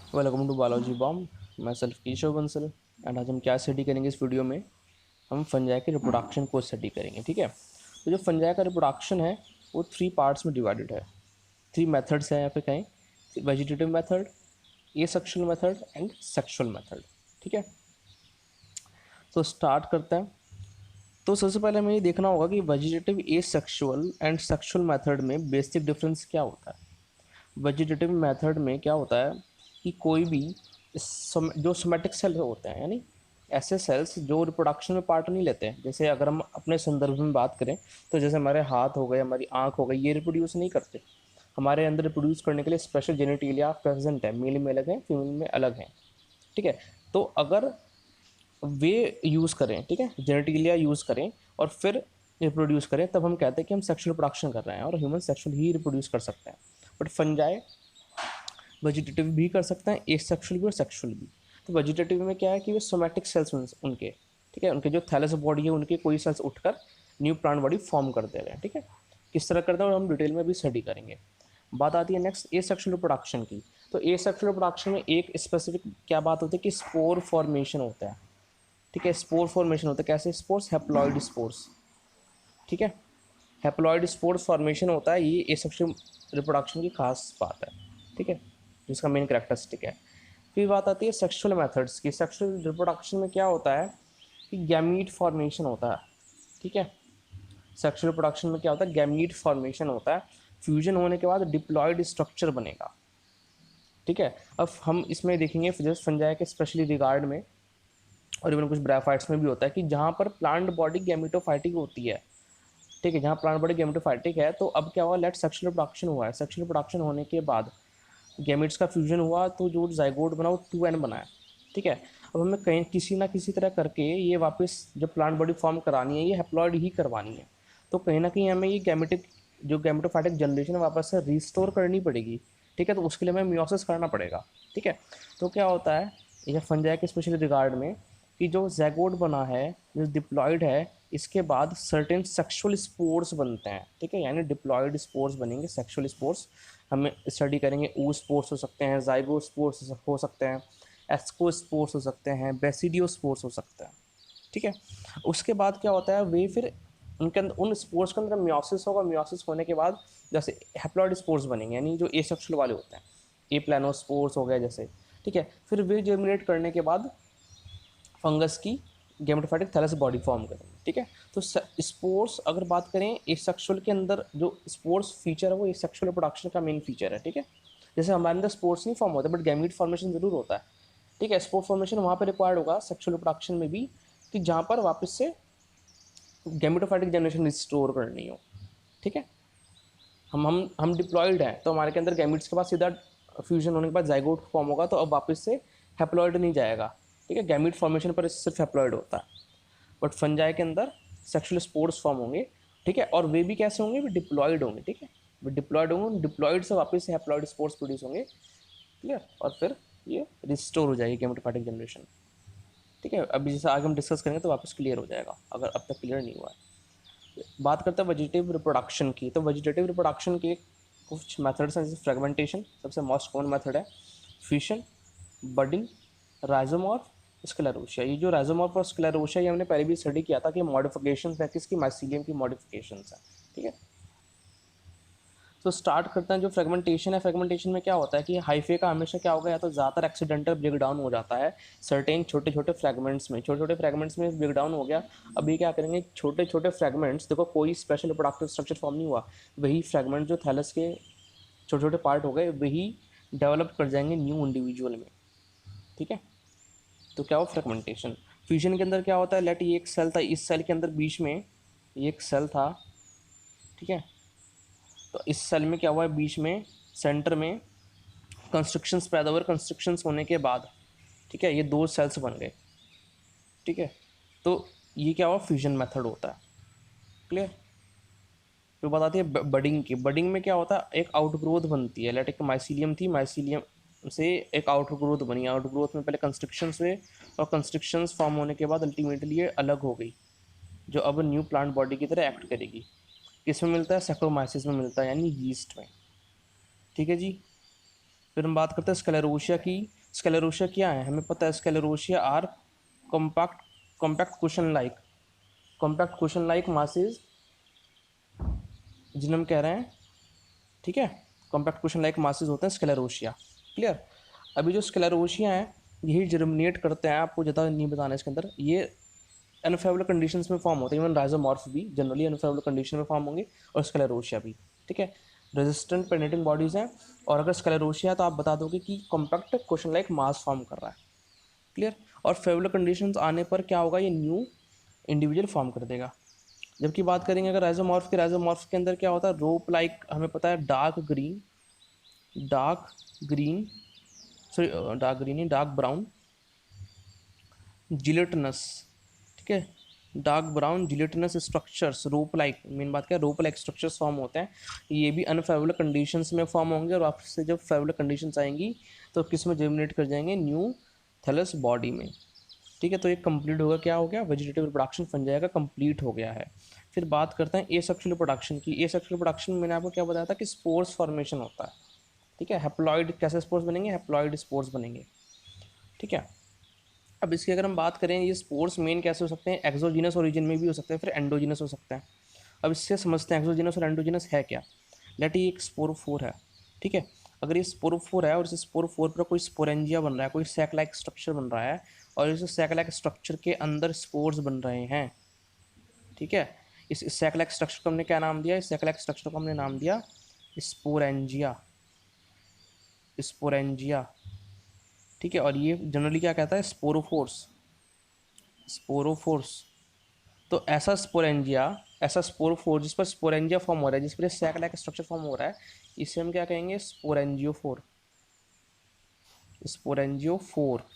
Welcome to biology bomb. मैं self Keshav Bansal. And आज हम क्या स्टडी करेंगे इस वीडियो में? हम फंजाई के रिप्रोडक्शन को स्टडी करेंगे। ठीक है, तो जो फंजाई का रिप्रोडक्शन है वो 3 पार्ट्स में डिवाइडेड है। 3 मेथड्स हैं, या फिर कहें vegetative method, asexual method and sexual method. ठीक है, तो स्टार्ट करते हैं। तो सबसे पहले हमें ये देखना होगा कि vegetative, asexual and sexual method में बेसिक डिफरेंस क्या होता है। वेजिटेटिव मेथड में क्या होता है कि कोई भी जो सोमेटिक सेल होते हैं, यानी ऐसे सेल्स जो रिप्रोडक्शन में पार्ट नहीं लेते हैं। जैसे अगर हम अपने संदर्भ में बात करें तो जैसे हमारे हाथ हो गए, हमारी आँख हो गई, ये रिप्रोड्यूस नहीं करते। हमारे अंदर रिप्रोड्यूस करने के लिए स्पेशल जेनेटिलिया प्रेजेंट है, मेल में अलग है, फीमेल में अलग है। ठीक है, तो अगर वे यूज़ करें, ठीक है, जेनेटिलिया यूज़ करें और फिर रिप्रोड्यूस करें, तब हम कहते हैं कि हम सेक्सुअल रिप्रोडक्शन कर रहे हैं और ह्यूमन सेक्सुअल ही रिप्रोड्यूस कर सकते हैं। बट फंजाई वेजिटेटिव भी कर सकते हैं, एसेक्सुअल भी और सेक्सुअल भी। तो वेजिटेटिव में क्या है कि वे सोमैटिक सेल्स उनके, ठीक है, उनके जो थैलस बॉडी है उनके कोई सेल्स उठकर न्यू प्लांट बॉडी फॉर्म कर दे रहे हैं। ठीक है, किस तरह करते हैं और हम डिटेल में भी स्टडी करेंगे। बात आती है नेक्स्ट एसेक्सुअल रिप्रोडक्शन की। तो एसेक्सुअल रिप्रोडक्शन में एक स्पेसिफिक क्या बात होती है कि स्पोर फॉर्मेशन होता है। ठीक है, स्पोर फॉर्मेशन होता है। कैसे स्पोर्स? Haploid spores. ठीक है, हैप्लॉइड स्पोर्स फॉर्मेशन होता है, ये एसेक्सुअल रिप्रोडक्शन की खास बात है। ठीक है, जिसका मेन कैरेक्टरिस्टिक है। फिर बात आती है सेक्सुअल मेथड्स की। सेक्सुअल रिप्रोडक्शन में क्या होता है कि गैमीट फॉर्मेशन होता है। ठीक है, सेक्सुअल रिप्रोडक्शन में क्या होता है? गैमीट फॉर्मेशन होता है। फ्यूजन होने के बाद डिप्लॉयड स्ट्रक्चर बनेगा। ठीक है, अब हम इसमें देखेंगे जैसे फंजाई के स्पेशली रिगार्ड में और इवन कुछ ब्रायोफाइट्स में भी होता है कि जहाँ पर प्लांट बॉडी गैमेटोफाइटिक होती है। ठीक है, जहाँ प्लांट बॉडी गैमेटोफाइटिक है, तो अब क्या हुआ? लेट सेक्सुअल रिप्रोडक्शन हुआ है। सेक्सुअल रिप्रोडक्शन होने के बाद गैमेट्स का फ्यूजन हुआ, तो जो जाइगोट बना वो 2n बना है। ठीक है, अब हमें कहीं किसी ना किसी तरह करके ये वापस जब प्लांट बॉडी फॉर्म करानी है, ये हैप्लॉइड ही करवानी है। तो कहीं ना कहीं हमें ये गैमेटिक जो गैमेटोफाइटिक जनरेशन है वापस से रिस्टोर करनी पड़ेगी। ठीक है, तो उसके लिए हमें मियोसिस करना पड़ेगा। ठीक है, तो क्या होता है ये फंजाई के स्पेशली रिगार्ड में कि जो जैगोट बना है, जो डिप्लॉयड है, इसके बाद सर्टेन सेक्सुअल स्पोर्स बनते हैं। ठीक है, यानी डिप्लॉयड स्पोर्स बनेंगे, सेक्सुअल स्पोर्स। हमें स्टडी करेंगे, ऊ स्पोर्स हो सकते हैं, जाइगो स्पोर्स हो सकते हैं, एस्को स्पोर्स हो सकते हैं, बेसिडियो स्पोर्स हो सकते हैं। ठीक है, उसके बाद क्या होता है, वे फिर उनके अंदर उन स्पोर्स के अंदर म्योसिस होगा। म्योसिस होने के बाद जैसे हैप्लॉइड स्पोर्स बनेंगे, यानी जो एसेक्सुअल वाले होते हैं, ए प्लानोस्पोर्स हो गया जैसे। ठीक है, फिर वे जर्मिनेट करने के बाद फंगस की गेमेटोफाइटिक थैलस बॉडी फॉर्म करेंगे। ठीक है, तो स्पोर्स अगर बात करें एसेक्सुअल के अंदर, जो स्पोर्स फीचर है वो एसेक्सुअल प्रोडक्शन का मेन फीचर है। ठीक है, जैसे हमारे अंदर स्पोर्स नहीं फॉर्म होता बट गैमीट फॉर्मेशन जरूर होता है। ठीक है, स्पोर्ट फॉर्मेशन वहाँ पर रिक्वायर्ड होगा सेक्सुअल प्रोडक्शन में भी, कि जहाँ पर वापस से गैमेटोफाइटिक जनरेशन रिस्टोर करनी हो। ठीक है, हम डिप्लॉयड हैं, तो हमारे के अंदर गैमिट्स के बाद सीधा फ्यूजन होने के बाद जाइगोट फॉर्म होगा, तो अब वापस से हैप्लॉयड नहीं जाएगा। ठीक है, गैमिट फॉर्मेशन पर सिर्फ हैप्लॉयड होता है। बट फंजाई के अंदर सेक्सुअल स्पोर्स फॉर्म होंगे। ठीक है, और वे भी कैसे होंगे? वे डिप्लॉयड होंगे। ठीक है, वे डिप्लॉयड होंगे, डिप्लॉयड से वापस से हैप्लॉयड स्पोर्स प्रोड्यूस होंगे। क्लियर, और फिर ये रिस्टोर हो जाएगी गेमेटोफाइटिक जनरेशन। ठीक है, अभी जैसे आगे हम डिस्कस करेंगे तो वापस क्लियर हो जाएगा अगर अब तक क्लियर नहीं हुआ है। बात करते हैं वेजिटेटिव रिप्रोडक्शन की। तो वेजिटेटिव रिप्रोडक्शन के कुछ मेथड्स हैं, जैसे फ्रेगमेंटेशन सबसे मोस्ट कॉमन मेथड है, फिशन, बडिंग, राइजोमॉर्फ, स्क्लेरोशिया। ये जो राइजोमॉर्फ और स्क्लेरोशिया ये हमने पहले भी स्टडी किया था कि मॉडिफिकेशन है किसकी, माइसीलियम की मॉडिफिकेशन है। ठीक है, तो स्टार्ट करते हैं। जो फ्रेगमेंटेशन है, फ्रेगमेंटेशन में क्या होता है कि हाइफे का हमेशा क्या होगा, या तो ज़्यादातर एक्सीडेंटल ब्रेक डाउन हो जाता है सर्टेन छोटे छोटे फ्रेगमेंट्स में। छोटे छोटे फ्रेगमेंट्स में ब्रेक डाउन हो गया। अभी क्या करेंगे, छोटे छोटे फ्रेगमेंट्स, देखो कोई स्पेशल प्रोडक्टिव स्ट्रक्चर फॉर्म नहीं हुआ, वही फ्रेगमेंट जो थैलस के छोटे छोटे पार्ट हो गए वही डेवलप कर जाएंगे न्यू इंडिविजुअल में। ठीक है, तो क्या हो फ्रेगमेंटेशन। फ्यूजन के अंदर क्या होता है, लेट ये एक सेल था, इस सेल के अंदर बीच में ये एक सेल था। ठीक है, तो इस सेल में क्या हुआ है, बीच में सेंटर में कंस्ट्रक्शंस पैदा हुए। कंस्ट्रक्शंस होने के बाद, ठीक है, ये 2 सेल्स बन गए। ठीक है, तो ये क्या हुआ, फ्यूजन मेथड होता है। क्लियर। फिर बात आती है बडिंग की। बडिंग में क्या होता है, एक आउटग्रोथ बनती है। लेट एक माइसीलियम थी, माइसीलियम से एक आउटग्रोथ बनी। आउटग्रोथ में पहले कंस्ट्रक्शंस हुए और कंस्ट्रक्शंस फॉर्म होने के बाद अल्टीमेटली ये अलग हो गई, जो अब न्यू प्लांट बॉडी की तरह एक्ट करेगी। किस में मिलता है, सैक्रोमाइसिस में मिलता है, यानी यीस्ट में। ठीक है जी। फिर हम बात करते हैं स्क्लेरोशिया की। स्क्लेरोशिया क्या है, हमें पता है sclerotia are compact compact question like masses जिन्हें हम कह रहे हैं, ठीक है। कॉम्पैक्ट क्वेश्चन लाइक मासेज होते हैं स्क्लेरोशिया। क्लियर। अभी जो स्क्लेरोशिया है यही जर्मिनेट करते हैं, आपको ज़्यादा नहीं बताना इसके अंदर, ये अनफेवरेबल कंडीशंस में फॉर्म होते हैं। इवन राइजोमॉर्फ भी जनरली अनफेवरेबल कंडीशन में फॉर्म होंगे, और स्क्लेरोशिया भी, ठीक है। रेजिस्टेंट पेनिट्रेटिंग बॉडीज हैं, और अगर स्क्लेरोशिया तो आप बता दोगे कि compact question like mass form कर रहा है। क्लियर। और फेवरेबल कंडीशंस आने पर क्या होगा, ये न्यू इंडिविजुअल फॉर्म कर देगा। जबकि बात करेंगे अगर राइजोमॉर्फ के अंदर क्या होता है, रोप लाइक हमें पता है डार्क ग्रीन नहीं, डार्क ब्राउन जिलेटनस, ठीक है, डार्क ब्राउन जिलेटनस स्ट्रक्चर्स रोप लाइक, मेन बात क्या है, रोप लाइक स्ट्रक्चर्स फॉर्म होते हैं। ये भी अनफेवरेबल कंडीशंस में फॉर्म होंगे, और आपसे जब फेवरेबल कंडीशंस आएंगी तो किस में जर्मिनेट कर जाएंगे, न्यू थैलस बॉडी में, ठीक है। तो ये कंप्लीट होगा, क्या हो गया, वेजिटेटिव रिप्रोडक्शन फंजाई का कंप्लीट हो गया है। फिर बात करते हैं एसेक्सुअल रिप्रोडक्शन की। एसेक्सुअल रिप्रोडक्शन में मैंने आपको क्या बताया था कि स्पोर्स फॉर्मेशन होता है, ठीक है। हैप्लॉइड कैसे स्पोर्स बनेंगे, हैप्लॉइड स्पोर्स बनेंगे, ठीक है। अब इसकी अगर हम बात करें, ये स्पोर्स मेन कैसे हो सकते हैं, एक्सोजीनस ओरिजिन में भी हो सकते हैं, फिर एंडोजीनस हो सकते हैं। अब इससे समझते हैं एक्सोजीनस और एंडोजीनस है क्या। लेट ये एक स्पोरोफोर है, ठीक है। अगर ये स्पोरोफोर है और इस स्पोरोफोर पर कोई स्पोरेंजिया बन रहा है, कोई सैक लाइक स्ट्रक्चर बन रहा है, और इस सैक लाइक स्ट्रक्चर के अंदर स्पोर्स बन रहे हैं, ठीक है। इस सैक लाइक स्ट्रक्चर को हमने क्या नाम दिया, इस सैक लाइक स्ट्रक्चर को हमने नाम दिया स्पोरेंजिया, स्पोरेंजिया, ठीक है। और ये जनरली क्या कहता है, स्पोरोफोर्स। तो ऐसा स्पोरोफोर जिस पर स्पोरेंजिया फॉर्म हो रहा है, जिस पर सैक लाइक स्ट्रक्चर फॉर्म हो रहा है, इसे हम क्या कहेंगे, स्पोरेंजियोफोर,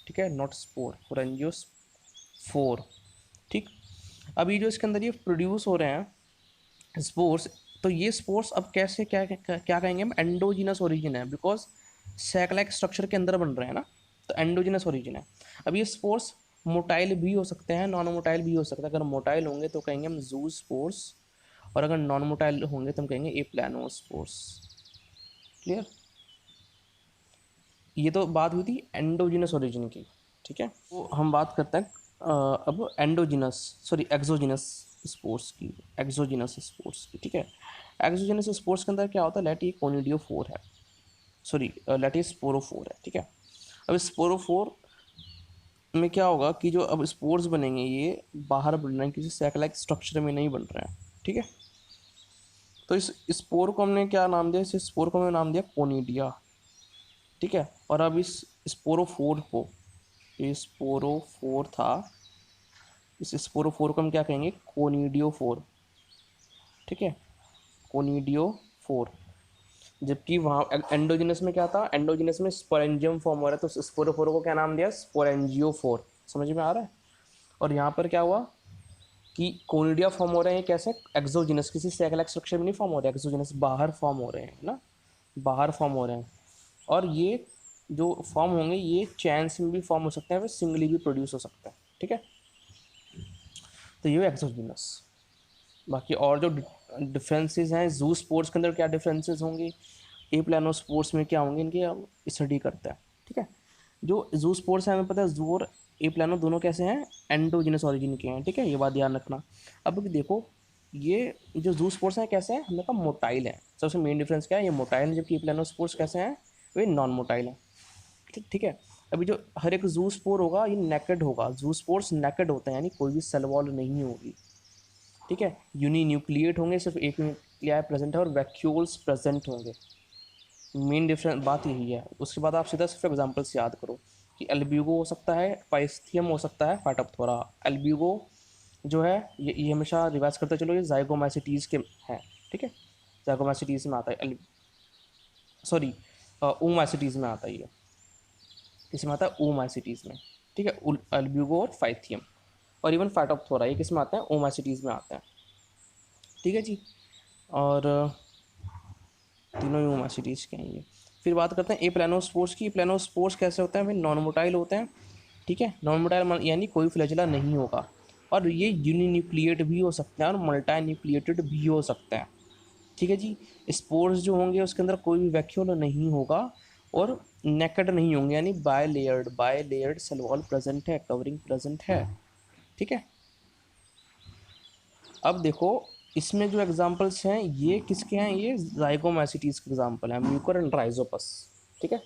ठीक है, नॉट स्पोरेंजियोफोर, ठीक। अभी जो इसके अंदर ये प्रोड्यूस हो रहे हैं स्पोर्स, तो ये स्पोर्स अब कैसे क्या क्या, क्या कहेंगे हम, एंडोजिनस ओरिजिन है, बिकॉज सैक लाइक स्ट्रक्चर के अंदर बन रहे हैं ना, तो एंडोजिनस ओरिजिन है। अब ये स्पोर्स मोटाइल भी हो सकते हैं, नॉन मोटाइल भी हो सकता है। अगर मोटाइल होंगे तो कहेंगे हम जू स्पोर्स, और अगर नॉन मोटाइल होंगे तो हम कहेंगे एप्लानोस्पोर्स। क्लियर। ये तो बात हुई थी एंडोजिनस ओरिजिन की, ठीक है। तो हम बात करते हैं अब एक्सोजिनस स्पोर्ट्स की, ठीक है। एक्सोजिनस स्पोर्ट्स के अंदर क्या होता है, लेट ये कोनिडियोफोर है, लेट ये स्पोरोफोर है, ठीक है। अब स्पोरोफोर में क्या होगा कि जो अब स्पोर्स बनेंगे ये बाहर बन रहे हैं, किसी सैटेलाइट स्ट्रक्चर में नहीं बन रहे हैं, ठीक है। तो इस स्पोर को हमने क्या नाम दिया, इस स्पोर को हमने नाम दिया कोनिडिया, ठीक है। और अब इस स्पोरोफोर को, ये स्पोरोफोर था, इस स्पोरोफोर को हम क्या कहेंगे, कोनिडियोफोर, ठीक है, कोनिडियोफोर। जबकि वहाँ एंडोजिनस में क्या था, एंडोजिनस में स्पोरेंजियम फॉर्म हो रहा है, तो स्पोरोफोर को क्या नाम दिया, स्पोरेंजियोफोर। समझ में आ रहा है। और यहाँ पर क्या हुआ कि कोनिडिया फॉर्म हो रहे हैं, कैसे, एक्सोजिनस, किसी सैटेलाइट स्ट्रक्चर में नहीं फॉर्म हो रहे हैं, एक्सोजिनस बाहर फॉर्म हो रहे हैं ना, बाहर फॉर्म हो रहे हैं। और ये जो फॉर्म होंगे ये चैन्स में भी फॉर्म हो सकते हैं, फिर सिंगली भी प्रोड्यूस हो सकते हैं, ठीक है। तो ये एक्सोजिनस। बाकी और जो डिफरेंसेस हैं, जू स्पोर्ट्स के अंदर क्या डिफरेंसेस होंगे, ए प्लानो स्पोर्ट्स में क्या होंगे, इनके हम स्टडी करते हैं, ठीक है। जो जू स्पोर्ट्स है हमें पता है, जू और ए प्लानो दोनों कैसे हैं, एंडोजिनस ऑरिजिन के हैं, ठीक है, ये बात ध्यान रखना। अब देखो ये जो जू स्पोर्ट्स हैं कैसे हैं, हमने कहा मोटाइल है, सबसे मेन डिफरेंस क्या है, ये मोटाइल है, जबकि ए प्लानो स्पोर्ट्स कैसे हैं, वे नॉन मोटाइल हैं, ठीक है। अभी जो हर एक जू स्पोर होगा ये नेकेड होगा, जू स्पोर्ट्स नेकेड होते हैं, यानी कोई भी सेल वॉल नहीं होगी, ठीक है। यूनी न्यूक्लिएट होंगे, सिर्फ एक न्यूक्लियाई प्रेजेंट है, और वैक्यूल्स प्रेजेंट होंगे। मेन डिफरेंस बात यही है। उसके बाद आप सीधा सिर्फ एग्जांपल्स याद करो कि एल्ब्यूगो हो सकता है, पाइस्थियम हो सकता है, फाइटोप्थोरा। एल्ब्यूगो जो है ये हमेशा रिवाइज करते चलो, ये जाइगोमाइसिटीज़ के हैं, ठीक है, जाइगोमाइसिटीज़ में आता है, सॉरी ओमाइसिटीज़ में आता है, ये किस में आता है, ओमाइसिटीज़ में, ठीक है। एल्ब्यूगो और फाइथियम, और इवन फाइटोप्थोरा ये किस में आता है, ओमाइसिटीज़ में आता है, ठीक है जी। और तीनों ही ओमाइसिटीज़ के हैं ये। फिर बात करते हैं ए प्लानोस्पोर्स की। प्लानोस्पोर्स कैसे होते हैं भाई, नॉन मोटाइल होते हैं, ठीक है। नॉन मोटाइल यानी कोई फ्लैजेला नहीं होगा, और ये यूनिन्यूक्लिएट भी हो सकते हैं और मल्टी न्यूक्लिएटेड भी हो सकते हैं, ठीक है जी। स्पोर्स जो होंगे उसके अंदर कोई भी वैक्यूल नहीं होगा, और नेकेड नहीं होंगे, यानी bilayered cell wall present है, कवरिंग प्रेजेंट है। ठीक है, अब देखो इसमें जो एग्जांपल्स हैं ये किसके हैं, ये जाइगोमैसिटीज के एग्जांपल हैं, म्यूकर एंड राइजोपस। ठीक है,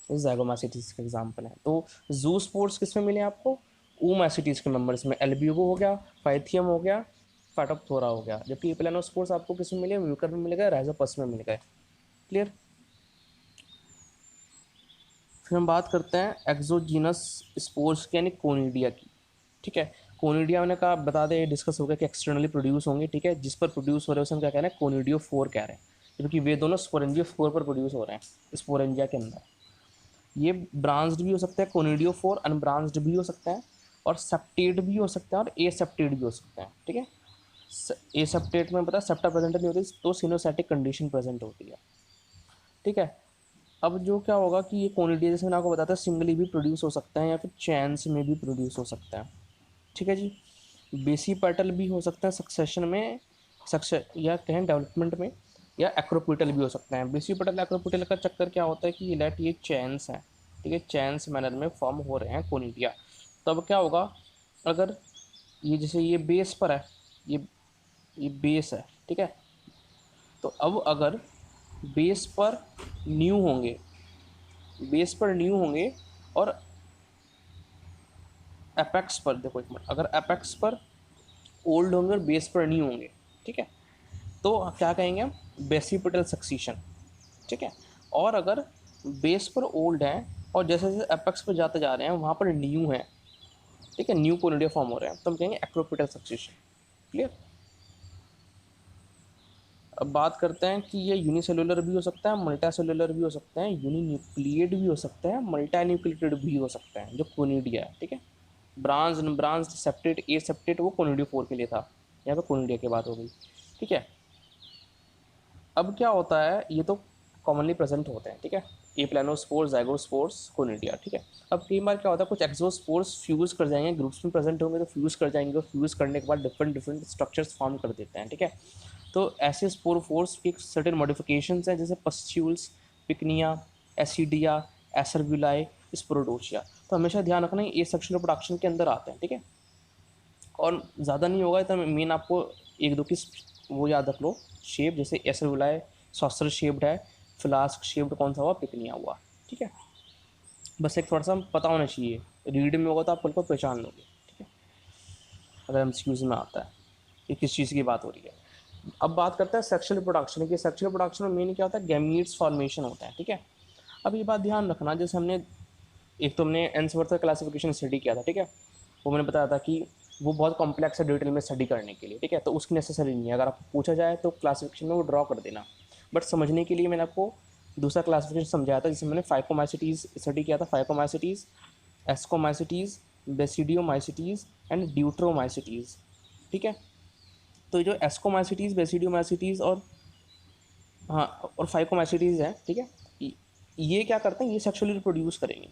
ये जाइगोमैसिटीज के एग्जांपल हैं। तो जूस्पोर्स किस में मिले आपको, ऊमैसिटीज के मेंबर्स में, एल्ब्यूगो हो गया, पाइथियम हो गया, फाटोप्थोरा हो गया। जबकि एप्लानोस्पोर्स आपको किस में मिले, म्यूकर में मिल गए, राइजोपस में मिल गए। क्लियर। फिर हम बात करते हैं एक्सोजीनस स्पोर्स की, यानी कोनिडिया की। ठीक है, कोनिडिया मैंने कहा बता दें, डिस्कस हो गया कि एक्सटर्नली प्रोड्यूस होंगे। ठीक है, जिस पर प्रोड्यूस हो रहे हैं उसे हम क्या कह रहे हैं, कोनिडियो 4 कह रहे हैं, क्योंकि वे दोनों स्पोरेंजियो 4 पर प्रोड्यूस हो रहे हैं स्पोरेंजिया के अंदर। ये ब्रांच्ड भी हो सकता है, कोनिडियो 4 अनब्रांच्ड भी हो सकता है, और सेप्टेट भी हो सकता है, और ए सेप्टेट भी हो सकता है। ठीक है, ए सेप्टेट में पता है सेप्टा प्रेजेंट नहीं होती तो सिनोसैटिक कंडीशन प्रेजेंट होती है। ठीक है, अब जो क्या होगा कि ये कोनिडिया जैसे मैंने आपको बताया था सिंगली भी प्रोड्यूस हो सकता है या फिर चैन्स में भी प्रोड्यूस हो सकता है। ठीक है जी, बेसी पेटल भी हो सकता है सक्सेशन में, सक्सेस या कहें डेवलपमेंट में, या एक्रोपिटल भी हो सकते हैं। बेसी पेटल एक्रोपिटल का चक्कर क्या होता है कि ये चैन्स हैं। ठीक है, चैन्स मैनर में फॉर्म हो रहे हैं कोनिडिया। तो अब क्या होगा, अगर ये जैसे ये बेस पर है, ये बेस है। ठीक है, तो अब अगर बेस पर न्यू होंगे, बेस पर न्यू होंगे, और एपेक्स पर, देखो एक मिनट, अगर एपेक्स पर ओल्ड होंगे और बेस पर न्यू होंगे, ठीक है, तो क्या कहेंगे हम, बेसिपिटल सक्सीशन। ठीक है, और अगर बेस पर ओल्ड है और जैसे जैसे एपेक्स पर जाते जा रहे हैं वहाँ पर न्यू है, ठीक है, न्यू कोनिडिया फॉर्म हो रहे हैं, तो हम कहेंगे एक्रोपिटल सक्सीशन। क्लियर। अब बात करते हैं कि ये यूनिसेलुलर भी हो सकता है, मल्टासेलुलर भी हो सकता है, यूनिन्यूक्लिएट भी हो सकता है, मल्टान्यूक्लिएटेड भी हो सकता है जो कोनिडिया है। ठीक है, ब्रांच ब्रांच सेप्टेट ए सेप्टेट वो कोनिडियो 4 के लिए था, यहाँ पे कोनिडिया की बात हो गई। ठीक है, अब क्या होता है, ये तो कॉमनली प्रेजेंट होते हैं। ठीक है, ए प्लानोस्पोर्स, जाइगोस्पोर्स, कोनिडिया। ठीक है, अब कई बार क्या होता है कुछ एक्सोस्पोर्स फ्यूज कर जाएंगे, ग्रुप्स में प्रेजेंट होंगे तो फ्यूज कर जाएंगे, और फ्यूज करने के बाद डिफरेंट डिफरेंट स्ट्रक्चर्स फॉर्म कर देते हैं। ठीक है, तो ऐसे स्पोरोफोर्स की सर्टेन मॉडिफिकेशंस हैं, जैसे पस्ट्यूल्स, पिकनिया, एसिडिया, एसरब्यूलाई, स्पोरोडोशिया। तो हमेशा ध्यान रखना ये सेक्शुअल प्रोडक्शन के अंदर आते हैं। ठीक है, और ज़्यादा नहीं होगा तो मेन आपको एक दो की वो याद रख लो शेप, जैसे एसरब्यूलाई सॉसर शेप्ड है, फ्लास्क शेप्ड कौन सा हुआ, पिकनिया हुआ। ठीक है, बस एक थोड़ा सा पता होना चाहिए, रीड में होगा तो आप उनको पहचान लोगे। ठीक है, अगर एमसीक्यूज में आता है कि किस चीज़ की बात हो रही है। अब बात करते हैं सेक्शुअल प्रोडक्शन की। सेक्शुअल प्रोडक्शन में मेन क्या होता है, गैमीट्स फॉर्मेशन होता है। ठीक है, अब ये बात ध्यान रखना, जैसे हमने एक तो हमने एंसवर्थ क्लासिफिकेशन स्टडी किया था। ठीक है, वो मैंने बताया था कि वो बहुत कॉम्प्लेक्स है डिटेल में स्टडी करने के लिए। ठीक है, तो उसकी नेसेसरी नहीं है, अगर आपको पूछा जाए तो क्लासिफिकेशन में वो ड्रॉ कर देना। बट समझने के लिए मैंने आपको दूसरा क्लासिफिकेशन समझाया था, जिसमें मैंने फाइकोमाइसिटीज़ स्टडी किया था, फाइकोमाइसिटीज़, एस्कोमाइसिटीज़, बेसिडियोमाइसिटीज़ एंड ड्यूट्रोमाइसिटीज़। ठीक है, तो जो एस्कोमाइसिटीज़, बेसिडियोमाइसिटीज़ और हाँ और फाइकोमाइसिटीज़ हैं, ठीक है, ये क्या करते हैं, ये सेक्सुअली रिप्रोड्यूस करेंगे,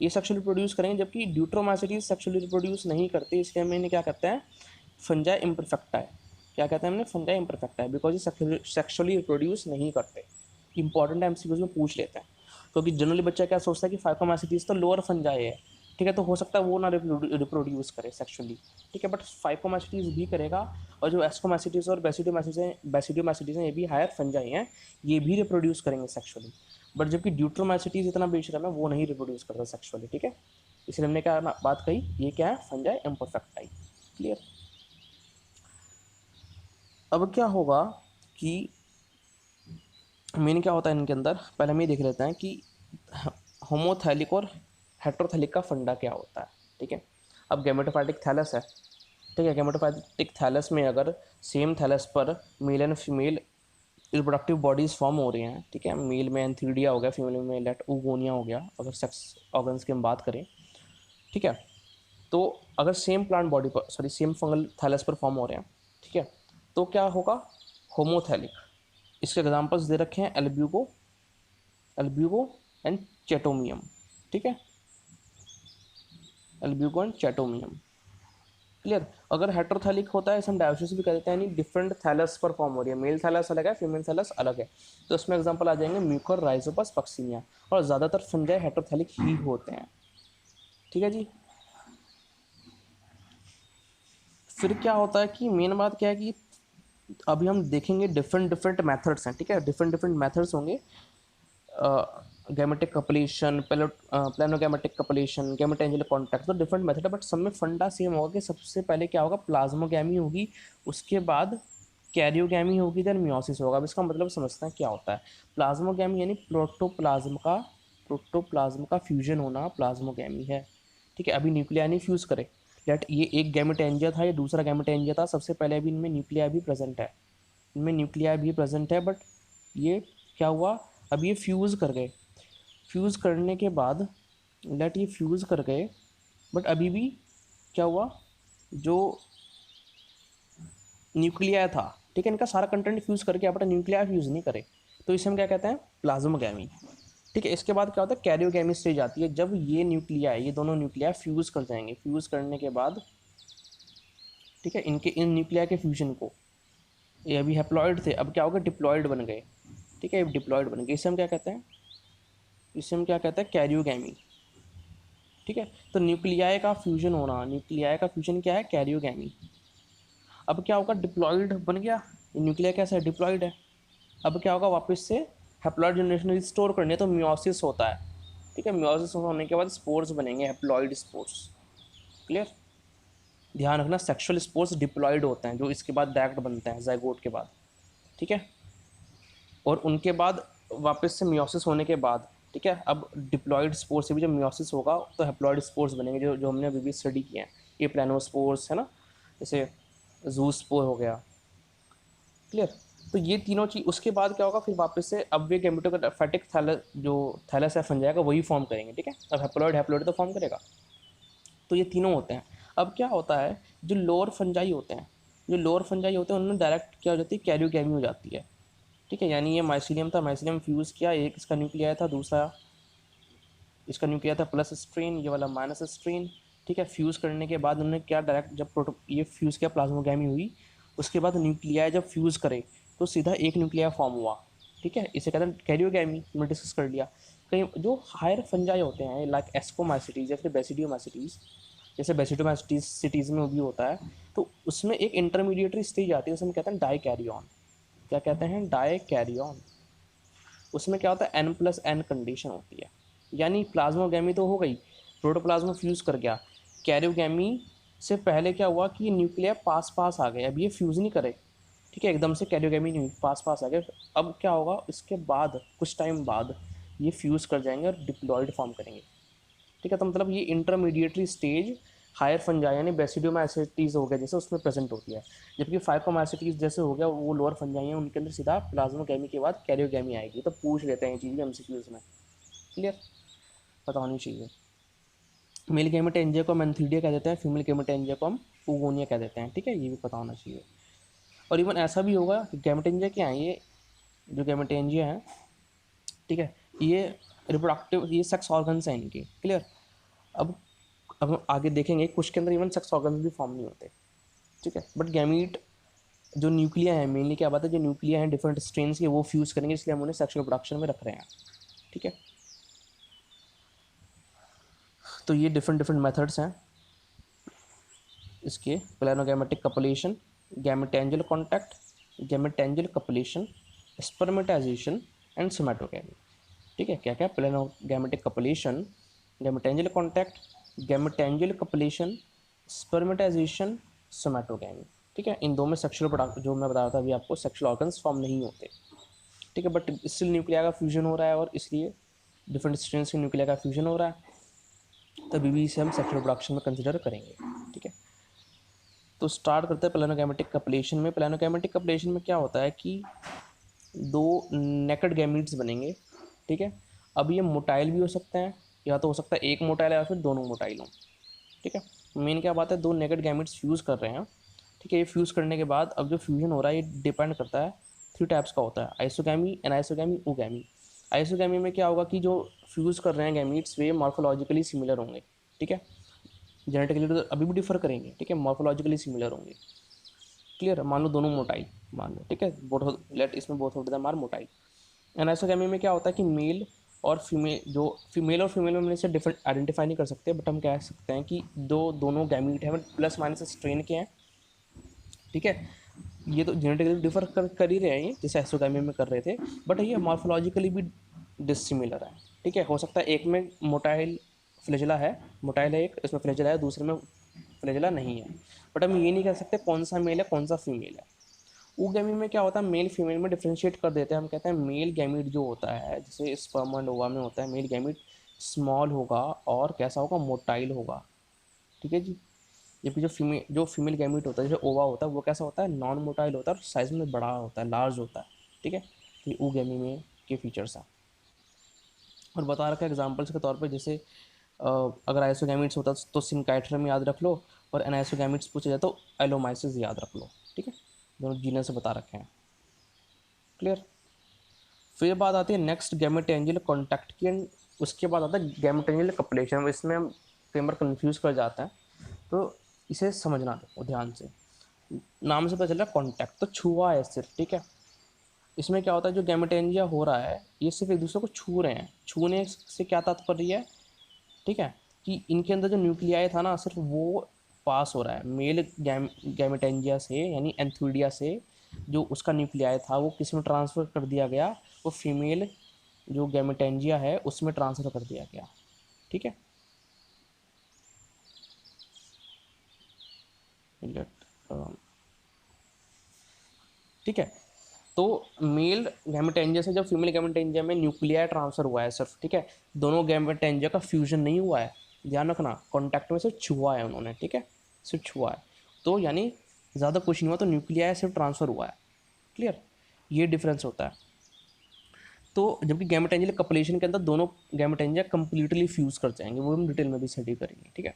ये सेक्सुअली रिप्रोड्यूस करेंगे, जबकि ड्यूट्रोमाइसिटीज सेक्सुअली रिप्रोड्यूस नहीं करते। इसलिए हमने इन्हें क्या कहते हैं, फंजाई इम्परफेक्टा है। क्या कहते हैं हमने, फंजाई इम्परफेक्टा है, बिकॉज ये सेक्सुअली रिप्रोड्यूस नहीं करते। इंपॉर्टेंट है, एमसीक्यूज में पूछ लेते हैं, क्योंकि जनरली बच्चा क्या सोचता है कि फाइकोमाइसिटीज तो लोअर फंजाई है। ठीक है, तो हो सकता है वो ना रिप्रोड्यूस करे सेक्सुअली। ठीक है, बट फाइकोमाइसिटीज भी करेगा, और जो एस्कोमाइसिटीज और बेसिडियोमाइसिटीज हैं ये भी हायर फंजाई हैं, ये भी रिप्रोड्यूस करेंगे सेक्सुअली। बट जबकि ड्यूट्रोमाइसिटीज इतना बेशरम है, वो नहीं रिप्रोड्यूस करता सेक्सुअली। ठीक है, इसलिए हमने क्या बात कही, ये क्या है, फंजाई इम्परफेक्टाई। क्लियर। अब क्या होगा कि मेन क्या होता है इनके अंदर, पहले हम ये देख लेते हैं कि होमोथैलिक और हेट्रोथैलिक का फंडा क्या होता है। ठीक है, अब गैमेटोफाइटिक थैलस है। ठीक है, गैमेटोफाइटिक थैलस में अगर सेम थैलस पर male and female reproductive bodies form हो रही हैं। ठीक है, मेल में एंथीडिया हो गया, फीमेल में लेट ओगोनिया हो गया, अगर सेक्स ऑर्गन्स की हम बात करें। ठीक है, तो अगर सेम प्लांट बॉडी पर, सॉरी, सेम फंगल थैलस पर फॉर्म हो रहे हैं, ठीक है, तो क्या होगा, होमोथैलिक। इसके एग्जांपल्स दे रखे हैं, एल्ब्यूगो, एल्ब्यूगो एंड चेटोमियम। ठीक है, एल्ब्यूगो एंड चेटोमियम। क्लियर। अगर हेटेरोथैलिक होता है, हम डायोसिस भी कहते हैं, यानी डिफरेंट थैलस पर फॉर्म हो रही है, मेल थैलस अलग है, फीमेल थैलस अलग है। तो इसमें एग्जांपल आ जाएंगे म्यूकर, राइजोपस, पक्सिनिया, और ज़्यादातर फंजाई हेटेरोथैलिक ही होते हैं। ठीक है जी। फिर क्या होता है कि मेन बात क्या है कि अभी हम देखेंगे डिफरेंट डिफरेंट मेथड्स हैं, ठीक है, डिफरेंट डिफरेंट मेथड्स होंगे। गैमेटिक कपलेशन, प्लानोगैमेटिक कपलेशन, गैमेटेंजियल कॉन्टैक्ट, तो डिफरेंट मेथड है, बट सब में फंडा सेम होगा कि सबसे पहले क्या होगा, प्लाज्मोगैमी होगी, उसके बाद कैरियोगैमी होगी, देन मियोसिस होगा। अब इसका मतलब समझते हैं क्या होता है। प्लाज्मोगैमी यानी प्रोटोप्लाज्म का फ्यूजन होना प्लाज्मोगैमी है। ठीक है, अभी न्यूक्लिया नहीं फ्यूज़ करे, लेट ये एक गैमेटेंजिया था, ये दूसरा गैमेटेंजिया था, सबसे पहले अभी इनमें न्यूक्लिया भी प्रेजेंट है, इनमें न्यूक्लिया भी प्रेजेंट है, बट ये क्या हुआ, अब ये फ्यूज़ कर गए, फ्यूज़ करने के बाद लेट ये फ्यूज़ कर गए, बट अभी भी क्या हुआ, जो न्यूक्लिया था, ठीक है, इनका सारा कंटेंट फ्यूज़ करके अपना न्यूक्लिया फ्यूज़ नहीं करे, तो इसे हम क्या कहते हैं, प्लाज्मोगैमी। ठीक है, इसके बाद क्या होता है, कैरियोगैमी स्टेज आती है, जब ये न्यूक्लिया, ये दोनों न्यूक्लिया फ्यूज़ कर जाएंगे, फ्यूज़ करने के बाद, ठीक है, इनके इन न्यूक्लिया के फ्यूजन को, ये अभी हैप्लॉइड थे, अब क्या होगा, डिप्लॉइड बन गए। ठीक है, डिप्लॉइड बन गए, इसे हम क्या कहते हैं, इसे हम क्या कहते हैं, कैरियोगैमी। ठीक है, तो न्यूक्लियाई का फ्यूजन होना, न्यूक्लियाई का फ्यूजन क्या है, कैरियोगैमी। अब क्या होगा, डिप्लॉइड बन गया, ये न्यूक्लिया कैसा है, डिप्लॉइड है। अब क्या होगा, वापस से हैप्लॉइड जनरेशन रिस्टोर करनी है, तो मियोसिस होता है। ठीक है, मियोसिस होने के बाद स्पोर्स बनेंगे, हैप्लॉइड स्पोर्स। क्लियर। ध्यान रखना, सेक्सुअल स्पोर्स डिप्लॉइड होते हैं, जो इसके बाद डायरेक्ट बनते हैं जाइगोट के बाद। ठीक है, और उनके बाद वापस से मियोसिस होने के बाद, ठीक है, अब डिप्लॉइड स्पोर्स से भी जब मियोसिस होगा तो हैप्लॉइड स्पोर्स बनेंगे, जो जो हमने अभी भी स्टडी किए हैं, ये प्लानोस्पोर्स है ना, जैसे जूस्पोर हो गया। क्लियर। तो ये तीनों चीज, उसके बाद क्या होगा, फिर वापस से अब वे गैमेटोफैटिक थैलस, जो थैलस है फंजाई का, वही फॉर्म करेंगे। ठीक है, अब हैप्लॉइड हैप्लॉइड तो फॉर्म करेगा, तो ये तीनों होते हैं। अब क्या होता है, जो लोअर फंजाई होते हैं, जो लोअर फंजाई होते हैं उनमें डायरेक्ट क्या हो जाती है, कैरियोगैमी हो जाती है। ठीक है, यानी ये माइसिलियम था, माइसिलियम फ्यूज़ किया, एक इसका न्यूक्लिया था, दूसरा इसका न्यूक्लिया था प्लस स्ट्रेन, ये वाला माइनस स्ट्रेन। ठीक है, फ्यूज़ करने के बाद उन्होंने क्या डायरेक्ट, जब प्रोटो ये फ्यूज़ किया, प्लाज्मोगैमी हुई, उसके बाद न्यूक्लिया जब फ्यूज़ करे तो सीधा एक न्यूक्लिया फॉर्म हुआ। ठीक है, इसे कहते हैं कैरियोगैमी, हमने डिस्कस कर लिया। कहीं जो हायर फंजाई होते हैं, लाइक एस्कोमाइसिटीज या फिर बेसिडियोमाइसिटीज, जैसे बेसिडोमाइसिटीज में भी होता है, तो उसमें एक इंटरमीडिएटरी स्टेज आती है, उसे हम कहते हैं डाई कैरियन। क्या कहते हैं, डाई कैरियन। उसमें क्या होता है, n+n कंडीशन होती है, यानी प्लाज्मोगैमी तो हो गई, प्रोटोप्लाज्मा फ्यूज़ कर गया, कैरियोगैमी से पहले क्या हुआ कि न्यूक्लिया पास पास आ गए, अब ये फ्यूज़ नहीं करे। ठीक है, एकदम से कैरियोगैमी नहीं हुई, पास पास आ गए। अब क्या होगा, इसके बाद कुछ टाइम बाद ये फ्यूज़ कर जाएंगे और डिप्लॉइड फॉर्म करेंगे। ठीक है, तो मतलब ये इंटरमीडिएटरी स्टेज हायर फंजाई यानी बेसिडियोमाइसिटीज हो गया जैसे उसमें प्रेजेंट होती है, जबकि फाइकोमाइसिटीज जैसे हो गया वो लोअर फंजाई हैं, उनके अंदर सीधा प्लाज्मोगैमी के बाद कैरियोगैमी आएगी। तो पूछ लेते हैं ये चीज़ भी एमसीक्यूज में। क्लियर, पता होनी चाहिए। मेल गैमेटेंजिया को हम एंथीडिया कह देते हैं, फीमेल गैमेटेंजिया को हम पुगोनिया कह देते हैं। ठीक है, ये भी पता होना चाहिए। और इवन ऐसा भी होगा कि गैमेटेंजिया क्या है, ये जो गैमेटेंजिया है, ठीक है, ये रिप्रोडक्टिव, ये सेक्स ऑर्गन्स हैं इनके। क्लियर। अब अब हम आगे देखेंगे कुछ के अंदर इवन सेक्स ऑर्गन्स भी फॉर्म नहीं होते। ठीक है, बट गैमीट जो न्यूक्लिया है, मेनली क्या बात है, जो न्यूक्लिया है डिफरेंट स्ट्रेन्स के, वो फ्यूज़ करेंगे, इसलिए हम उन्हें सेक्सुअल प्रोडक्शन में रख रहे हैं। ठीक है, तो ये डिफरेंट डिफरेंट मेथड्स हैं इसके, प्लानोगैमेटिक कपलेशन, गैमेटेंजियल कॉन्टैक्ट, गैमेटेंजियल कपलेशन, स्पर्मेटाइजेशन एंड सोमैटोगैमी। ठीक है, क्या क्या, प्लानोगैमेटिक कपलेशन, गैमेटेंजियल कॉन्टैक्ट, गैमेटेंजियल कपलेशन, स्पर्मेटाइजेशन, सोमैटोगैमी। ठीक है, इन दो में सेक्सुअल प्रोडक्ट जो मैं बता रहा था अभी आपको, सेक्सुअल ऑर्गन्स फॉर्म नहीं होते। ठीक है, बट स्टिल न्यूक्लिया का फ्यूजन हो रहा है, और इसलिए डिफरेंट स्ट्रेन्स के न्यूक्लिया का फ्यूजन हो रहा है, तभी भी इसे हम सेक्सुअल प्रोडक्शन में कंसिडर करेंगे। ठीक है, तो स्टार्ट करते हैं प्लानोगैमेटिक कपलेशन में। प्लानोगैमेटिक कपलेशन में क्या होता है कि दो नेकेड गैमीट्स बनेंगे। ठीक है, अब ये मोटाइल भी हो सकते हैं, या तो हो सकता है एक मोटाइल या फिर दोनों मोटाइल हों। ठीक है, मेन क्या बात है, दो नेकेड गैमीट्स फ्यूज़ कर रहे हैं। ठीक है, ये फ्यूज़ करने के बाद अब जो फ्यूजन हो रहा है ये डिपेंड करता है, 3 टाइप्स का होता है, आइसोगैमी, एनाइसोगैमी, ओगैमी। आइसोगैमी में क्या होगा कि जो फ्यूज़ कर रहे हैं गैमीट्स वे मॉर्फोलॉजिकली सिमिलर होंगे। ठीक है, जेनेटिकली तो अभी भी डिफर करेंगे, ठीक है, मॉर्फोलॉजिकली सिमिलर होंगे। क्लियर, मान लो दोनों मोटाई, मान लो, ठीक है, बोथ, लेट इसमें बोथ ऑफ देम आर मोटाई। एनाइसोगैमी में क्या होता है कि मेल और फीमेल, जो फीमेल और फीमेल में हम इसे डिफरेंट आइडेंटिफाई नहीं कर सकते, बट हम कह सकते हैं कि दोनों गैमीट हैं, प्लस माइनस स्ट्रेन के हैं, ठीक है। ये तो जेनेटिकली डिफर कर ही रहे हैं, ये जैसे एसोगैमी में कर रहे थे, बट ये मॉर्फोलॉजिकली भी डिसिमिलर है, ठीक है। हो सकता है एक में मोटाइल फ्लैजेला है, मोटाइल है एक, इसमें फ्लैजेला है, दूसरे में फ्लैजेला नहीं है, बट हम ये नहीं कह सकते कौन सा मेल है कौन सा फीमेल है। ऊगैमी में क्या होता है, मेल फीमेल में डिफ्रेंशिएट कर देते हैं, हम कहते हैं मेल गैमीट जो होता है, जैसे स्पर्म एंड ओवा में होता है, मेल गैमीट स्मॉल होगा और कैसा होगा, मोटाइल होगा, ठीक है जी। जबकि जो फीमेल गैमीट होता है, जैसे ओवा होता है, वो कैसा होता है, नॉन मोटाइल होता है और साइज में बड़ा होता है, लार्ज होता है, ठीक है। तो ये ऊगैमी में के फीचर्स हैं। और बता रखा है एग्जाम्पल्स के तौर पे, जैसे अगर आइसोगैमिट्स होता तो सिंकाइट्रम याद रख लो, और एनाइसोगैमिट्स पूछा जाए तो एलोमाइसिस याद रख लो, ठीक है। दोनों जीनस से बता रखे हैं। क्लियर। फिर बात आती है नेक्स्ट गैमेटेंजियल कॉन्टैक्ट की, एंड उसके बाद आता है गैमेटेंजियल कपलेशन। इसमें हम कई बार कन्फ्यूज़ कर जाते हैं, तो इसे समझना देखो ध्यान से। नाम से पता चल रहा है कॉन्टैक्ट, तो छुआ है सिर्फ, ठीक है। इसमें क्या होता है, जो गैमेटेंजिया हो रहा है ये सिर्फ एक दूसरे को छू रहे हैं। छूने से क्या तात्पर्य है, ठीक है, कि इनके अंदर जो न्यूक्लियाई था ना, सिर्फ वो पास हो रहा है मेल गैमेटेंजिया से, यानी एंथुइडिया से, जो उसका न्यूक्लियाई था वो किस में ट्रांसफ़र कर दिया गया, वो फीमेल जो गैमेटेंजिया है उसमें ट्रांसफ़र कर दिया गया, ठीक है। ठीक है, तो मेल गैमेटेंजिया से जब फीमेल गैमेटेंजिया में न्यूक्लियाई ट्रांसफ़र हुआ है सिर्फ, ठीक है, दोनों गैमेटेंजिया का फ्यूजन नहीं हुआ है, ध्यान रखना, कॉन्टैक्ट में सिर्फ छुआ है उन्होंने, ठीक है, सिर्फ छुआ है, तो यानी ज़्यादा कुछ नहीं हुआ, तो न्यूक्लियाई सिर्फ ट्रांसफ़र हुआ है। क्लियर, ये डिफरेंस होता है। तो जबकि गैमेटेंजियल कपलेशन के अंदर दोनों गैमेटेंजिया कंप्लीटली फ्यूज़ कर जाएंगे, वो हम डिटेल में भी स्टडी करेंगे, ठीक है।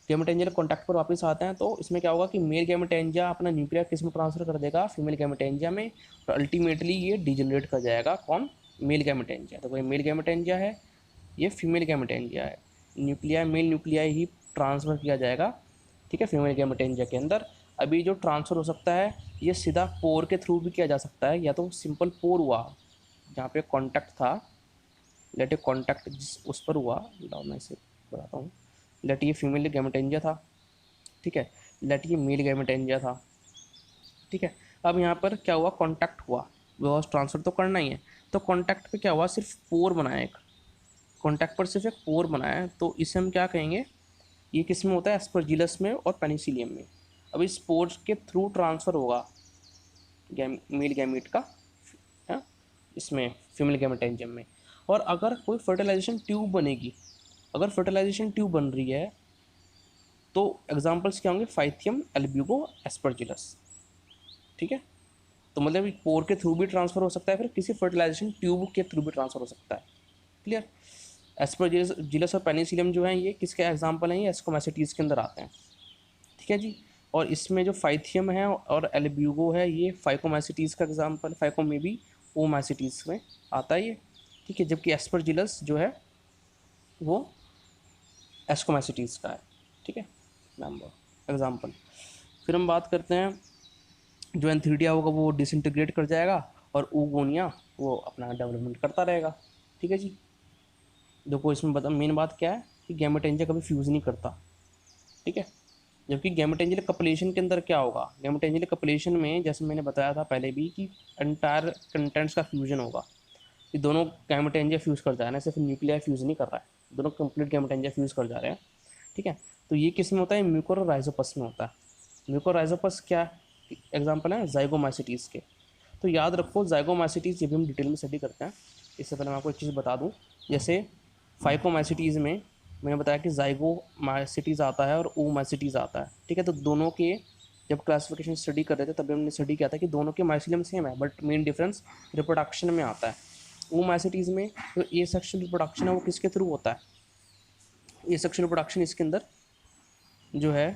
गैमेटेंजियल कॉन्टैक्ट पर वापस आते हैं, तो इसमें क्या होगा कि मेल गैमेटेंजिया अपना न्यूक्लियर किस में ट्रांसफर कर देगा, फीमेल गैमेटेंजिया में, और अल्टीमेटली ये डिजेनरेट कर जाएगा कौन, मेल गैमेटेंजिया। तो कोई मेल गैमेटेंजिया है, ये फीमेल गैमेटेंजिया है, न्यूक्लिया मेल न्यूक्लियाई ही ट्रांसफ़र किया जाएगा, ठीक है, फीमेल गैमेटेंजिया के अंदर। अभी जो ट्रांसफ़र हो सकता है ये सीधा पोर के थ्रू भी किया जा सकता है, या तो सिंपल पोर हुआ जहाँ पे कॉन्टैक्ट था, लेट ए कॉन्टैक्ट जिस उस पर हुआ, लाओ मैं इसे बताता हूँ, लेट ये फीमेल गैमेटेंजिया था, ठीक है, लेट ये मेल गैमेटेंजिया था, ठीक है। अब यहाँ पर क्या हुआ, कॉन्टैक्ट हुआ, वो ट्रांसफ़र तो करना ही है, तो कॉन्टैक्ट पे क्या हुआ, सिर्फ पोर बनाया एक, कॉन्टैक्ट पर सिर्फ एक पोर बनाया है, तो इसे हम क्या कहेंगे, ये किस में होता है, एस्परजिलस में और पेनिसिलियम में। अब इस पोर के थ्रू ट्रांसफ़र होगा मेल गैमीट का, है, इसमें फीमेल गैमेटेंजियम में। और अगर कोई फर्टिलाइजेशन ट्यूब बनेगी, अगर फर्टिलाइजेशन ट्यूब बन रही है, तो एग्जांपल्स क्या होंगे, फाइथियम, एल्ब्यूगो, एस्परजिलस, ठीक है। तो मतलब पोर के थ्रू भी ट्रांसफ़र हो सकता है, फिर किसी फर्टिलाइजेशन ट्यूब के थ्रू भी ट्रांसफ़र हो सकता है। क्लियर। एस्परजिलस और पेनिसिलियम जो हैं ये किसके एग्जांपल हैं, ये एस्कोमैसिटीज़ के अंदर आते हैं, ठीक है जी। और इसमें जो फाइथियम है और एल्ब्यूगो है, ये फाइकोमैसिटीज़ का एग्जांपल, फाइको में भी ओमैसिटीज़ में आता है ये, ठीक है। जबकि एस्परजिलस जो है वो एस्कोमैसिटीज़ का है, ठीक है, नंबर एग्जांपल। फिर हम बात करते हैं, जो एंथीडिया होगा वो डिसइंटीग्रेट कर जाएगा, और ऊगोनिया वो अपना डेवलपमेंट करता रहेगा, ठीक है जी। देखो इसमें बता, मेन बात क्या है कि गैमेटेंजिया कभी फ्यूज़ नहीं करता, ठीक है। जबकि गैमेटेंजियल कपलेशन के अंदर क्या होगा, गैमेटेंजियल कपलेशन में जैसे मैंने बताया था पहले भी कि एंटायर कंटेंट्स का फ्यूजन होगा, ये दोनों गैमेटेंजिया फ्यूज़ कर जा रहे हैं, सिर्फ न्यूक्लियर फ्यूज़ नहीं कर रहा है, दोनों कंप्लीट गैमेटेंजिया फ्यूज़ कर जा रहे हैं, ठीक है। तो ये किस में होता है, म्यूकोराइजोपस में होता है। म्यूकोराइजोपस क्या एग्जांपल है, जाइगोमाइसिटीज़ के। तो याद रखो जाइगोमाइसिटीज़, ये भी हम डिटेल में स्टडी करते हैं। इससे पहले मैं आपको एक चीज़ बता दूँ, जैसे फाइकोमाइसिटीज़ में मैंने बताया कि जाइगोमाइसिटीज़ आता है और ओमाइसिटीज़ आता है, ठीक है। तो दोनों के जब क्लासिफिकेशन स्टडी कर रहे थे तभी हमने स्टडी किया था कि दोनों के माइसिलियम सेम है, बट मेन डिफरेंस रिप्रोडक्शन में आता है। ओमाइसिटीज़ में जो ए सेक्शुअल रिप्रोडक्शन है वो किसके थ्रू होता है, ए सेक्शुअल रिप्रोडक्शन इसके अंदर जो है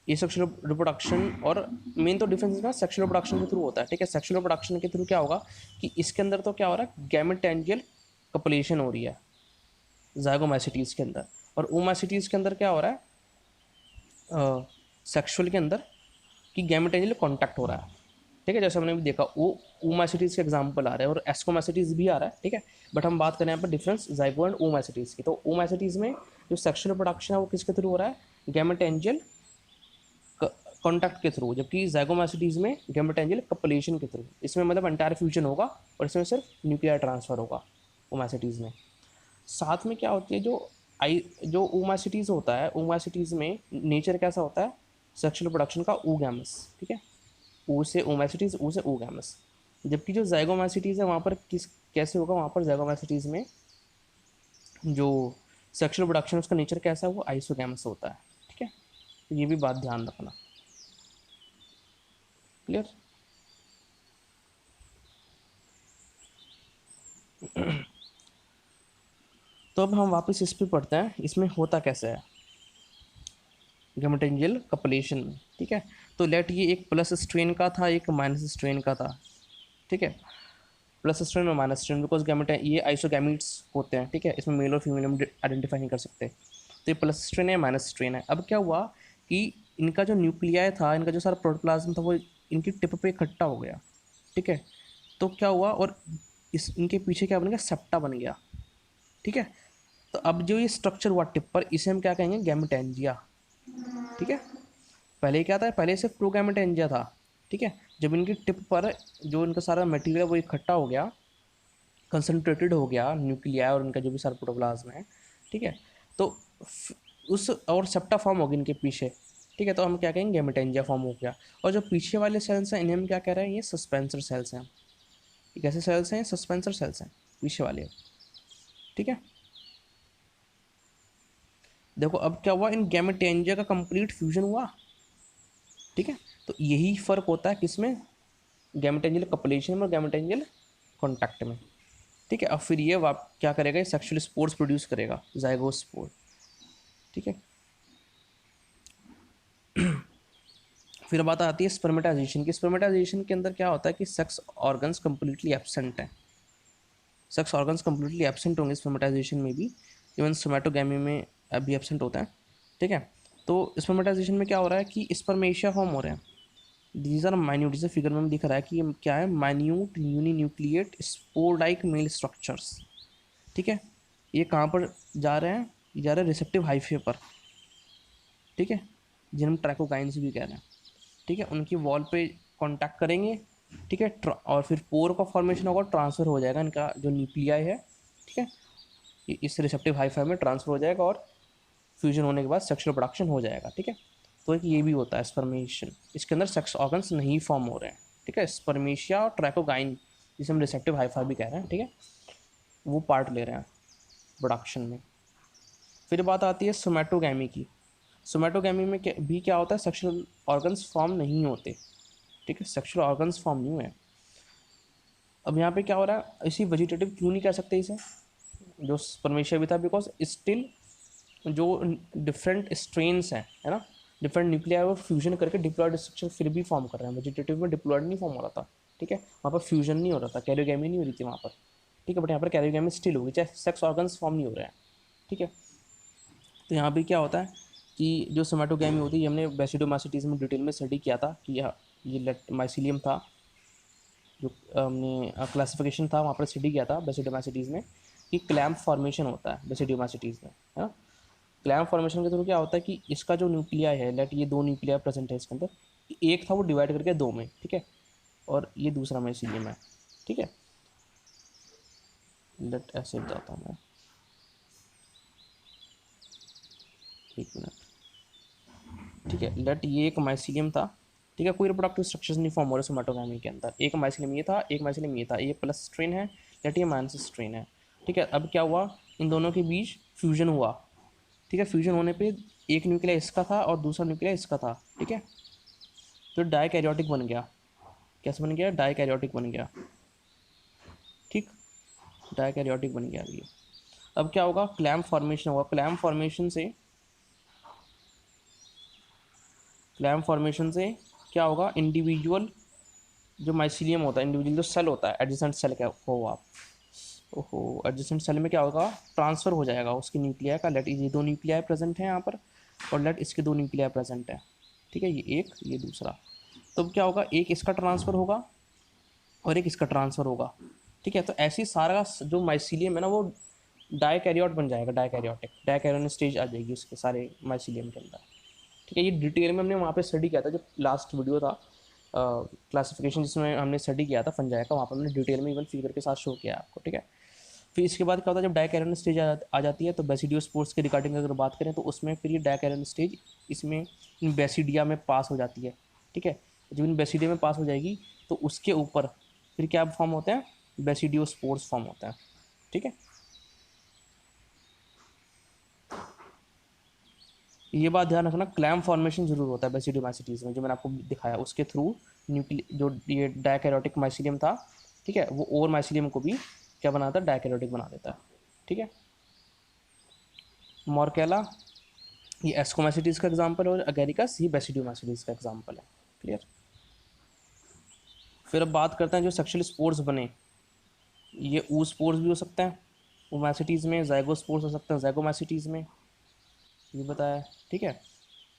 ये सेक्शुअल रिप्रोडक्शन, और मेन तो डिफरेंस ना सेक्शुअल रिप्रोडक्शन के थ्रू होता है, ठीक है। सेक्शुअल रिप्रोडक्शन के थ्रू क्या होगा कि इसके अंदर तो क्या हो रहा है, गैमेटेंजियल कपलेशन हो रही है, जाइगोमैसिटीज़ के अंदर। और ओमैसिटीज़ के अंदर क्या हो रहा है, सेक्सुअल के अंदर कि गैमेटोजेनिक कांटेक्ट हो रहा है। ठीक है, जैसे हमने भी देखा वो ओमैसिटीज़ के एग्जांपल आ रहे हैं और एस्कोमैसिटीज़ भी आ रहा है। ठीक है, बट हम बात करें यहाँ पर डिफरेंस जाइगो एंड ओमैसिटीज़ की। तो ओमैसिटीज़ में जो सेक्सुअल प्रोडक्शन है वो किसके थ्रू हो रहा है, गैमेटोजेनिक कॉन्टैक्ट के थ्रू, जबकि जाइगोमैसिटीज़ में गैमेटोजेनिक कपलेशन के थ्रू। इसमें मतलब एंटायर फ्यूजन होगा और इसमें सिर्फ न्यूक्लियर ट्रांसफर होगा ओमैसिटीज़ में। साथ में क्या होती है, जो ओमैसिटीज़ होता है, ओमैसिटीज़ में नेचर कैसा होता है, सेक्सुअल प्रोडक्शन का oogamous। ठीक है, ओ से ओमैसिटीज़, ओ से oogamous। जबकि जो जाइगोमैसिटीज़ है वहाँ पर कैसे होगा, वहाँ पर जाइगोमैसिटीज़ में जो सेक्सुअल प्रोडक्शन उसका नेचर कैसा है, वो आइसोगैमस होता है। ठीक है, तो ये भी बात ध्यान रखना। क्लियर। तो अब हम वापस इस पे पढ़ते हैं, इसमें होता कैसे है गैमेटोजेनिक कपलेशन में। ठीक है, तो लेट ये एक प्लस स्ट्रेन का था, एक माइनस स्ट्रेन का था। ठीक है, प्लस स्ट्रेन और माइनस स्ट्रेन, बिकॉज गैमेट ये आइसोगैमीट्स होते हैं। ठीक है, इसमें मेल और फीमेल हम आइडेंटिफाई नहीं कर सकते। तो ये प्लस स्ट्रेन है, माइनस स्ट्रेन है। अब क्या हुआ कि इनका जो न्यूक्लियाई था, इनका जो सारा प्रोटोप्लाज्म था, वो इनकी टिप पे इकट्ठा हो गया। ठीक है, तो क्या हुआ, और इस इनके पीछे क्या बन गया, सेप्टा बन गया। ठीक है, तो अब जो ये स्ट्रक्चर हुआ टिप पर, इसे हम क्या कहेंगे, गैमेटेंजिया। ठीक है, पहले क्या था, पहले सिर्फ प्रोगैमेटेंजिया था। ठीक है, जब इनकी टिप पर जो इनका सारा मटेरियल वो इकट्ठा हो गया, कंसनट्रेटेड हो गया न्यूक्लिया और इनका जो भी सारा प्रोटोप्लाज्म है। ठीक है, तो उस और सेप्टा फॉर्म होगी इनके पीछे। ठीक है, तो हम क्या कहेंगे, गैमेटेंजिया फॉर्म हो गया। और जो पीछे वाले सेल्स हैं, इन्हें हम क्या कह रहे हैं, ये सस्पेंसर सेल्स हैं। ये कैसे सेल्स हैं, सस्पेंसर सेल्स हैं पीछे वाले। ठीक है, देखो अब क्या हुआ, इन गैमेटेंजिया का कंप्लीट फ्यूजन हुआ। ठीक है, तो यही फर्क होता है किसमें, गैमेटेंजियल कपलेशन में और गैमेटेंजियल कॉन्टैक्ट में। ठीक है, अब फिर ये क्या करेगा, ये सेक्सुअल स्पोर्स प्रोड्यूस करेगा, जाइगोस्पोर। ठीक है, फिर बात आती है स्पर्मेटाइजेशन की। स्पर्मेटाइजेशन के अंदर क्या होता है कि सेक्स ऑर्गन्स कंप्लीटली एब्सेंट हैं। सेक्स ऑर्गन्स कंप्लीटली एब्सेंट होंगे स्पर्मेटाइजेशन में भी, इवन सोमैटोगैमी में भी एब्सेंट होता है। ठीक है, तो स्पर्मेटाइजेशन में क्या हो रहा है कि स्पर्मेशिया फॉर्म हो रहे हैं। दीज आर माइन्यूट, जैसे फिगर में हम दिख रहा है कि ये क्या है, minute uninucleate spore like male structures. ठीक है, ये कहाँ पर जा रहे हैं, ये जा रहे हैं रिसेप्टिव हाइफे पर। ठीक है, जिन्हें हम ट्रैकोकाइन्स भी कह रहे हैं। ठीक है, उनकी वॉल पे कांटेक्ट करेंगे। ठीक है, और फिर पोर का फॉर्मेशन होगा, ट्रांसफ़र हो जाएगा इनका जो न्यूक्लियाई है। ठीक है, ये इस रिसेप्टिव हाइफा में ट्रांसफ़र हो जाएगा और फ्यूजन होने के बाद सेक्सुअल प्रोडक्शन हो जाएगा। ठीक है, तो एक ये भी होता है स्पर्मेशन, इसके अंदर सेक्स ऑर्गन्स नहीं फॉर्म हो रहे हैं। ठीक है, स्पर्मेशिया और ट्रैकोगाइन, जिसे हम रिसेप्टिव हाइफा भी कह रहे हैं, ठीक है, वो पार्ट ले रहे हैं प्रोडक्शन में। फिर बात आती है सोमैटोगैमी की। सोमैटोगैमी में भी क्या होता है, सेक्सुअल ऑर्गन्स फॉर्म नहीं होते। ठीक है, सेक्सुअल ऑर्गन्स फॉर्म नहीं हुए। अब यहाँ पे क्या हो रहा है, इसी वेजिटेटिव क्यों नहीं कह सकते इसे, जो स्पर्मेशिया भी था, बिकॉज स्टिल जो डिफरेंट स्ट्रेन्स हैं, है ना, डिफरेंट न्यूक्लियर वो फ्यूजन करके डिप्लॉयड स्ट्रक्चर फिर भी फॉर्म कर रहे हैं। वेजिटेटिव में डिप्लॉयड नहीं फॉर्म हो रहा था। ठीक है, वहाँ पर फ्यूजन नहीं हो रहा था, कैरियोगैमी नहीं हो रही थी वहाँ पर। ठीक है, बट यहाँ पर कैरियोगैमी स्टिल होगी, चाहे सेक्स ऑर्गन्स फॉर्म नहीं हो रहे हैं। ठीक है, तो यहाँ भी क्या होता है कि जो सोमैटोगैमी होती है, हमने बेसिडोमाइसीटीज में डिटेल में स्टडी किया था कि ये माइसिलियम था, जो हमने क्लासिफिकेशन था वहाँ पर स्टडी किया था बेसिडोमाइसीटीज में, कि क्लैम्प फॉर्मेशन होता है बेसिडोमाइसीटीज में, है ना। क्लैम्प फॉर्मेशन के थ्रू क्या होता है कि इसका जो न्यूक्लिया है, लेट ये दो न्यूक्लिया प्रेजेंट है इसके अंदर, एक था वो डिवाइड करके दो में। ठीक है, और ये दूसरा माइसिलियम है। ठीक है, लेट ऐसे बताता हूँ मैं, एक मिनट। ठीक है, लेट ये एक माइसिलियम था। ठीक है, कोई रिप्रोडक्टिव स्ट्रक्चर्स नहीं फॉर्म हो रहे सोमैटोगैमी के अंदर। एक माइसिलियम ये था, एक माइसिलियम ये था, ये प्लस स्ट्रेन है, लेट ये माइनस स्ट्रेन है। ठीक है, अब क्या हुआ, इन दोनों के बीच फ्यूजन हुआ। ठीक है, फ्यूजन होने पे एक न्यूक्लिया इसका था और दूसरा न्यूक्लिया इसका था। ठीक है, तो डाइकैरियोटिक बन गया। कैसे बन गया, डाइकैरियोटिक बन गया। ठीक, डाइकैरियोटिक बन गया ये। अब क्या होगा, क्लैम्प फॉर्मेशन होगा। क्लैम्प फॉर्मेशन से क्या होगा, इंडिविजुअल जो माइसिलियम होता है, इंडिविजुअल जो सेल होता है, एडजेसेंट सेल क्या हो आप, ओहो, एडजेसेंट सेल में क्या होगा, ट्रांसफ़र हो जाएगा उसकी न्यूक्लियाई का। लेट ये दो न्यूक्लियाई प्रेजेंट हैं यहाँ पर, और लेट इसके दो न्यूक्लियाई प्रेजेंट है, ठीक है, ये एक ये दूसरा। तो क्या होगा, एक इसका ट्रांसफ़र होगा और एक इसका ट्रांसफ़र होगा, ठीक है। तो ऐसी सारा जो माइसीलियम है ना वो डाइकैरियोट बन जाएगा, डाइकैरियोटिक, डाइकैरियोनिक स्टेज आ जाएगी उसके सारे माइसीलियम के अंदर, ठीक है। ये डिटेल में हमने वहाँ पे स्टडी किया था, जब लास्ट वीडियो था क्लासिफिकेशन जिसमें हमने स्टडी किया था फंजाई का, वहाँ पर हमने डिटेल में इवन फिगर के साथ शो किया आपको, ठीक है। फिर इसके बाद क्या होता है, जब डाइकैरियोनिक स्टेज आ जाती है, तो बेसिडियोस्पोर्स के रिगार्डिंग अगर बात करें तो उसमें फिर ये डाइकैरियोनिक स्टेज इसमें इन बेसिडिया में पास हो जाती है, ठीक है। जब इन बेसिडिया में पास हो जाएगी तो उसके ऊपर फिर क्या फॉर्म होते हैं, बेसिडियोस्पोर्स फॉर्म होते हैं, ठीक है। ये बात ध्यान रखना, क्लैम फॉर्मेशन जरूर होता है बेसिडियोमाइसिटीज में, जो मैंने आपको दिखाया उसके थ्रू न्यूक्लिय जो ये डाइकैरियोटिक माइसीलियम था, ठीक है, वो और माइसीलियम को भी क्या बनाता है, डाइकैरियोटिक बना देता है, ठीक है। मॉर्केला ये एस्कोमाइसिटीज का एग्जाम्पल है, और अगेरिकस ये बेसिडियोमाइसिटीज का एग्जाम्पल है, क्लियर। फिर अब बात करते हैं जो सेक्शुअल स्पोर्स बने, ये ऊ स्पोर्स भी हो सकते हैं ओमाइसिटीज़ में, जाइगोस्पोर्स हो सकते हैं जाइगोमाइसिटीज़ में, ये बताया, ठीक है।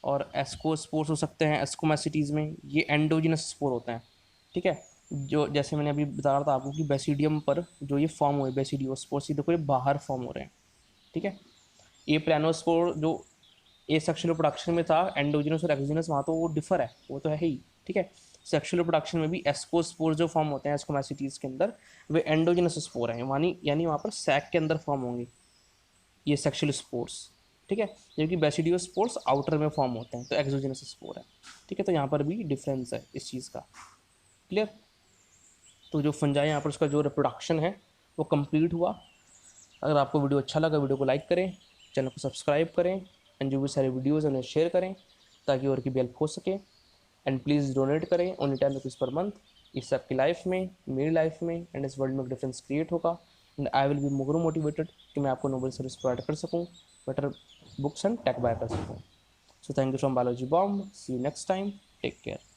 और एस्कोस्पोर्स हो सकते हैं एस्कोमाइसिटीज़ में, ये एंडोजिनस स्पोर होते हैं, ठीक है। जो जैसे मैंने अभी बता रहा था आपको कि बेसिडियम पर जो ये फॉर्म हुए बेसिडियोस्पोर्स, ये देखो ये बाहर फॉर्म हो रहे हैं, ठीक है। ये प्लानोस्पोर जो ए सेक्शुअल रिप्रोडक्शन में था, एंडोजिनस और एक्सोजिनस, वहाँ तो वो डिफर है, वो तो है ही, ठीक है। सेक्शुअल रिप्रोडक्शन में भी एस्कोस्पोर जो फॉर्म होते हैं एस्कोमाइसिटीज़ के अंदर, वे एंडोजिनस स्पोर हैं, यानी वहाँ पर सैक के अंदर फॉर्म होंगे ये सेक्शुअल स्पोर्स, ठीक है। जबकि बेसिडियो स्पोर्स आउटर में फॉर्म होते हैं, तो एक्सोजिनस स्पोर है, ठीक है। तो यहाँ पर भी डिफरेंस है इस चीज़ का, क्लियर। तो जो फंजाई यहाँ पर उसका जो रिप्रोडक्शन है वो कंप्लीट हुआ। अगर आपको वीडियो अच्छा लगा, वीडियो को लाइक करें, चैनल को सब्सक्राइब करें, एंड जो भी सारे वीडियोज़ हैं उन्हें शेयर करें ताकि और की भी हेल्प हो सके। एंड प्लीज़ डोनेट करें ओनली 10 रुपीज़ पर मंथ। इससे आपकी लाइफ में, मेरी लाइफ में एंड इस वर्ल्ड में एक डिफरेंस क्रिएट होगा, and I will be more motivated कि मैं आपको नोबल सर्विस प्रोवाइड कर सकूँ, better books and tech buy कर सकूँ। So thank you from biology bomb, see you next time, take care.